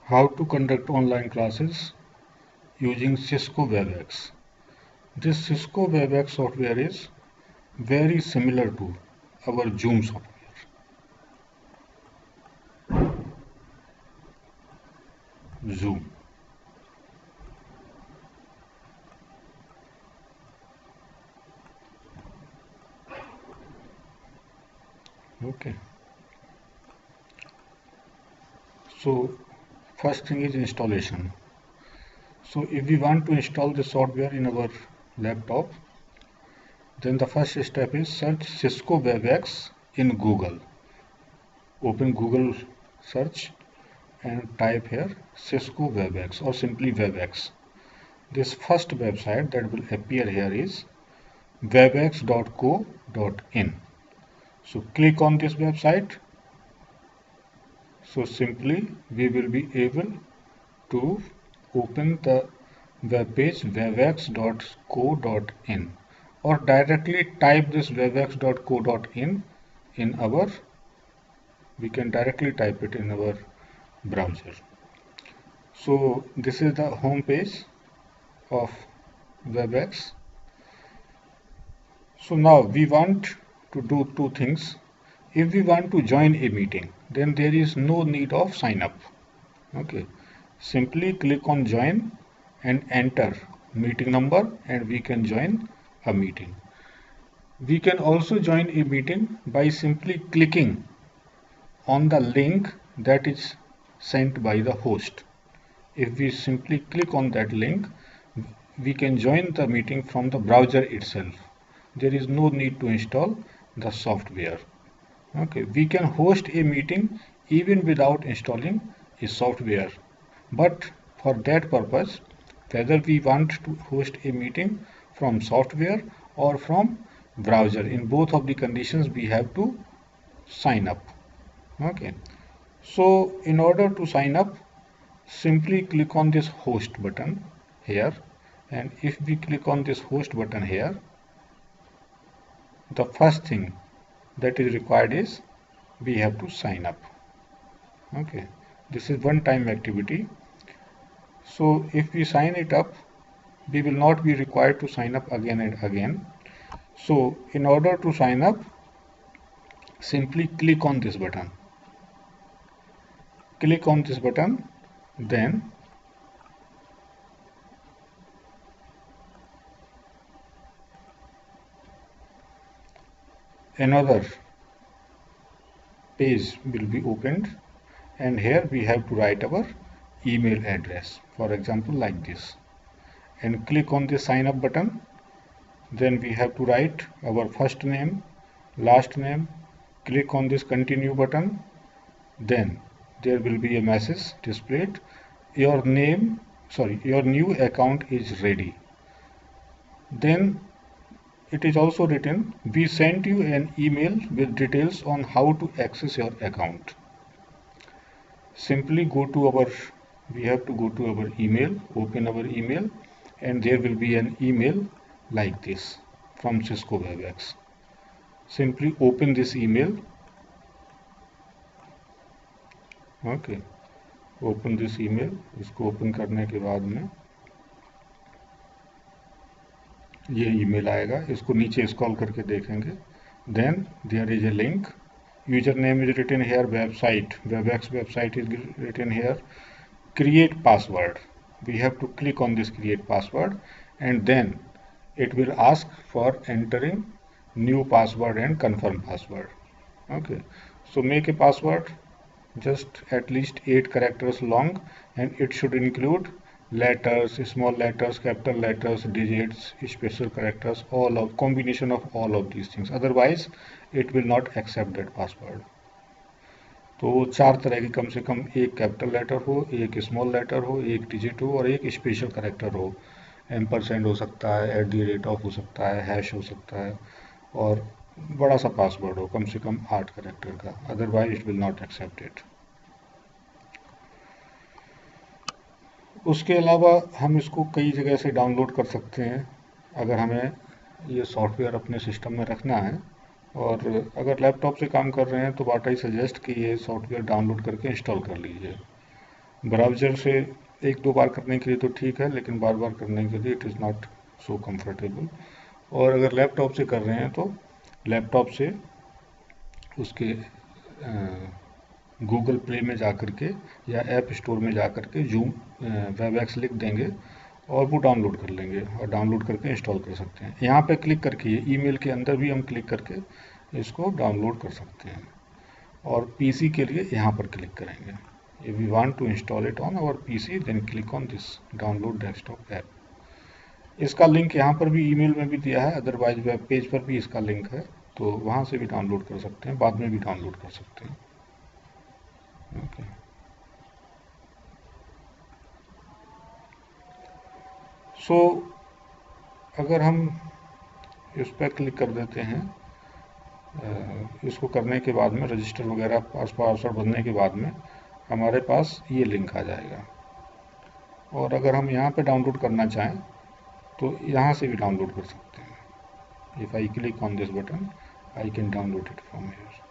How to conduct online classes using Cisco WebEx. This Cisco WebEx software is very similar to our Zoom software. Zoom. Okay. So first thing is installation. So if we want to install the software in our laptop, then the first step is search Cisco WebEx in Google. Open Google search and type here Cisco WebEx or simply WebEx. This first website that will appear here is webex.co.in. So click on this website. So simply we will be able to open the web page webex.co.in or directly type this webex.co.in in our, we can directly type it in our browser. So this is the home page of WebEx. So now we want to do two things. If we want to join a meeting, then there is no need of sign up. Okay. Simply click on join and enter meeting number and we can join a meeting. We can also join a meeting by simply clicking on the link that is sent by the host. If we simply click on that link, we can join the meeting from the browser itself. There is no need to install the software. Okay, we can host a meeting even without installing a software. But for that purpose, whether we want to host a meeting from software or from browser, in both of the conditions we have to sign up. Okay, so in order to sign up, simply click on this host button here, and if we click on this host button here, the first thing that is required is we have to sign up. Okay, this is one time activity. So if we sign it up, we will not be required to sign up again and again. So in order to sign up, simply click on this button. Click on this button, then another page will be opened, and here we have to write our email address, for example like this, and click on the sign up button. Then we have to write our first name, last name, click on this continue button, then there will be a message displayed, your new account is ready. Then it is also written, we sent you an email with details on how to access your account. Simply we have to go to our email, open our email, and there will be an email like this from Cisco WebEx. Simply open this email. Okay, open this email. इसको open करने के बाद में ये email आएगा, इसको नीचे scroll करके देखेंगे. Then there is a link. Username is written here, WebEx website is written here. Create password. We have to click on this create password, and then it will ask for entering new password and confirm password. Okay, so make a password just at least 8 characters long, and it should include letters, small letters, capital letters, digits, special characters, all of combination of all of these things. Otherwise it will not accept that password. तो 4 तरह की कम से कम एक capital letter हो, एक small letter हो, एक digit हो और एक स्पेशल कैरेक्टर हो. एम्परसेंड हो सकता है, @ हो सकता है, हैश हो सकता है, और बड़ा सा पासवर्ड हो, कम से कम 8 कैरेक्टर का. Otherwise it will not accept it. उसके अलावा हम इसको कई जगह से डाउनलोड कर सकते हैं अगर हमें ये सॉफ्टवेयर अपने सिस्टम में रखना है. और अगर लैपटॉप से काम कर रहे हैं तो व्हाट आई सजेस्ट कि ये सॉफ्टवेयर डाउनलोड करके इंस्टॉल कर लीजिए. ब्राउज़र से एक दो बार करने के लिए तो ठीक है, लेकिन बार बार करने के लिए it is not so comfortable. और अगर लैपटॉप से कर रहे हैं तो लैपटॉप से उसके गूगल प्ले में जा कर के या ऐप स्टोर में जा कर के जूम वेबएक्स लिख देंगे और वो डाउनलोड कर लेंगे और डाउनलोड करके इंस्टॉल कर सकते हैं। यहाँ पे क्लिक करके ये ईमेल के अंदर भी हम क्लिक करके इसको डाउनलोड कर सकते हैं। और पीसी के लिए यहाँ पर क्लिक करेंगे। If we want to install it on our PC then click on this download desktop app. इसका लिंक यहाँ पर भी ईमेल में भी दिया है, अदरवाइज वेब पेज पर भी इसका लिंक है, तो वहाँ से भी डाउनलोड कर सकते हैं, बाद में भी डाउनलोड कर सकते हैं। ओके सो अगर हम इस पर क्लिक कर देते हैं, इसको करने के बाद में रजिस्टर वगैरह पासवर्ड भरने के बाद में हमारे पास ये लिंक आ जाएगा। और अगर हम यहाँ पे डाउनलोड करना चाहें तो यहाँ से भी डाउनलोड कर सकते हैं। If I click on this button I can download it from here.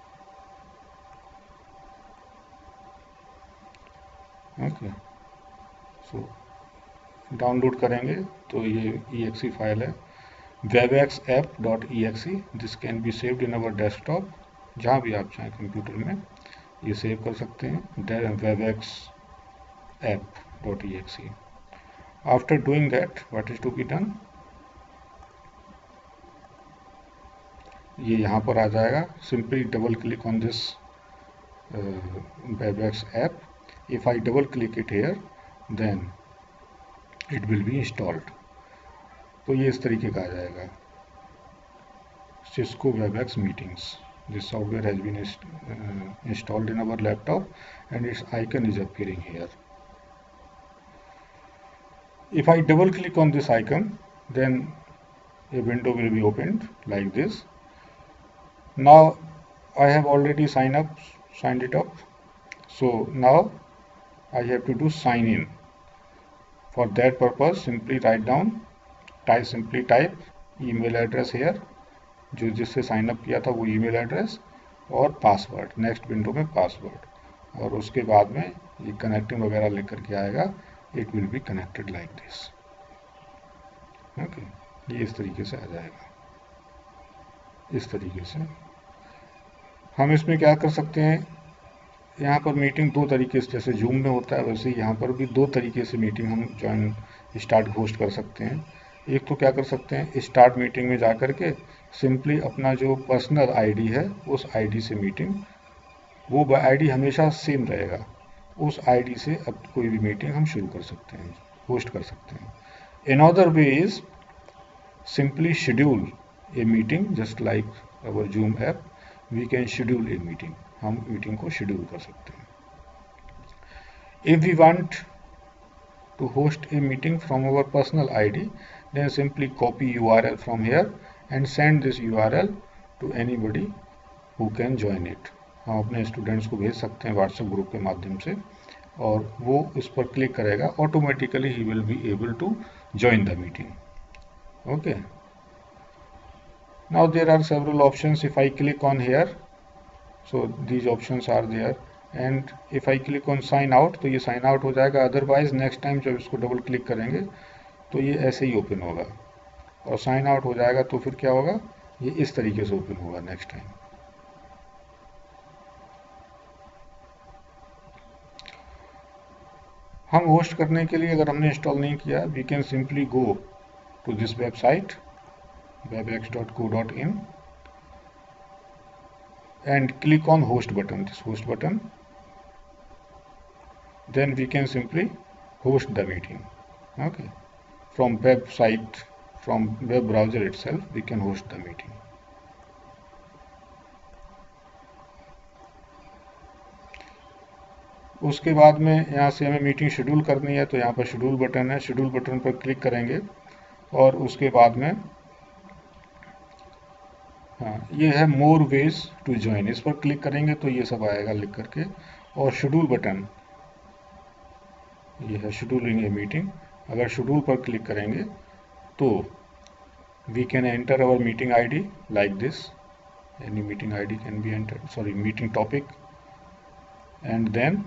Okay so download करेंगे तो ये exe फाइल है webexapp.exe। This can be saved in our desktop, जहाँ भी आप चाहें कंप्यूटर में ये सेव कर सकते हैं, webexapp.exe। After doing that what is to be done, ये यहाँ पर आ जाएगा। Simply double click on this webex app। if I double click it here then it will be installed। तो ये इस तरीके का आ जाएगा, Cisco WebEx Meetings। This software has been installed in our laptop and its icon is appearing here। If I double click on this icon then a window will be opened like this। Now I have already signed it up, so now I have to do sign in। For that purpose simply write down, simply type email address here, जो जिससे sign up किया था वो email address और password, next window में password, और उसके बाद में ये कनेक्टिंग वगैरह लिख करके आएगा, it will be connected like this. Okay ये इस तरीके से आ जाएगा। इस तरीके से हम इसमें क्या कर सकते हैं, यहाँ पर मीटिंग दो तरीके से, जैसे जूम में होता है वैसे ही यहाँ पर भी दो तरीके से मीटिंग हम ज्वाइन स्टार्ट होस्ट कर सकते हैं। एक तो क्या कर सकते हैं, स्टार्ट मीटिंग में जा कर के सिंपली अपना जो पर्सनल आईडी है उस आईडी से मीटिंग, वो आईडी हमेशा सेम रहेगा, उस आईडी से अब कोई भी मीटिंग हम शुरू कर सकते हैं, होस्ट कर सकते हैं। Another way is simply schedule a meeting, just like our Zoom app we can schedule a meeting. हम मीटिंग को शेड्यूल कर सकते हैं। If we want to host a meeting from our personal ID then simply copy URL from here and send this URL to anybody who can join it। हम अपने students को भेज सकते हैं व्हाट्सएप ग्रुप के माध्यम से, और वो उस पर क्लिक करेगा, automatically he will be able to join the meeting. Okay now there are several options. If I click on here so these options are there and if I click on sign out तो ये sign out हो जाएगा। Otherwise next time जब इसको double click करेंगे तो ये ऐसे ही ओपन होगा, और साइन आउट हो जाएगा तो फिर क्या होगा, ये इस तरीके से ओपन होगा नेक्स्ट टाइम। हम होस्ट करने के लिए अगर हमने इंस्टॉल नहीं किया, we can simply go to this website webex.co.in and click on host button, this host button, then we can simply host the meeting। Okay, from website, from web browser itself we can host the meeting। उसके बाद में यहाँ से हमें meeting schedule करनी है तो यहाँ पर शेड्यूल बटन है, शेड्यूल बटन पर क्लिक करेंगे और उसके बाद में हाँ ये है मोर वेज टू ज्वाइन, इस पर क्लिक करेंगे तो ये सब आएगा लिख करके, और शेड्यूल बटन ये है शेड्यूलिंग ए मीटिंग। अगर शेड्यूल पर क्लिक करेंगे तो we can enter our meeting ID like this, any meeting ID can be entered, sorry meeting topic, and then